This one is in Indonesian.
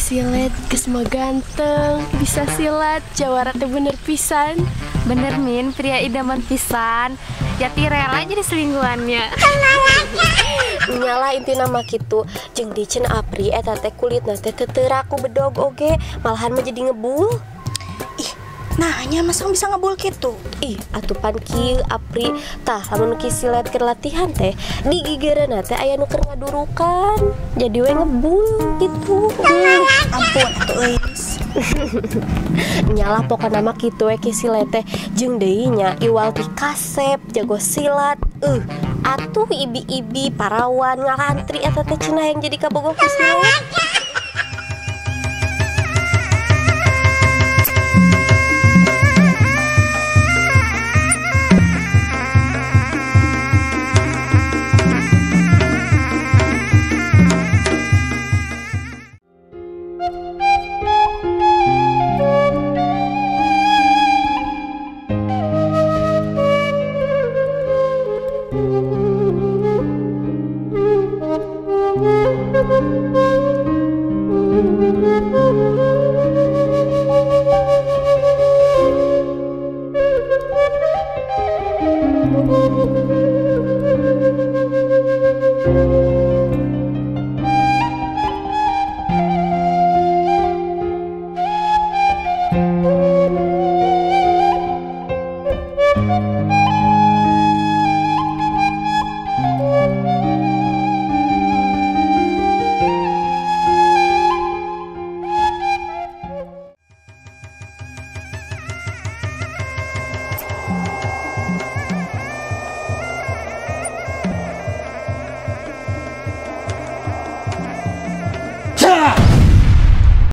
silet geus mah ganteng, bisa silat, jawara teh bener pisan. Bener Min, pria idaman pisan. Jati rela jadi selingkuhannya. Nyala inti nama gitu jeung dicen apri eta teh kulitna teh teu raku bedog oge, malahan mah jadi ngebul. Ih, nanya masa bisa ngebul gitu? Ih, atupan kieu apri tah lamun ki silet keur latihan teh di gigireuna teh aya nu keur ngadurukan. Jadi we ngebul gitu. Ampun atuh euis. Nyala pokona mah kitu we ki silet teh jeung deui nya iwal ti kasep jago silat. Atuh ibi-ibi parawan ngarantri eta teh cenah yang jadi kabogoh ku silet.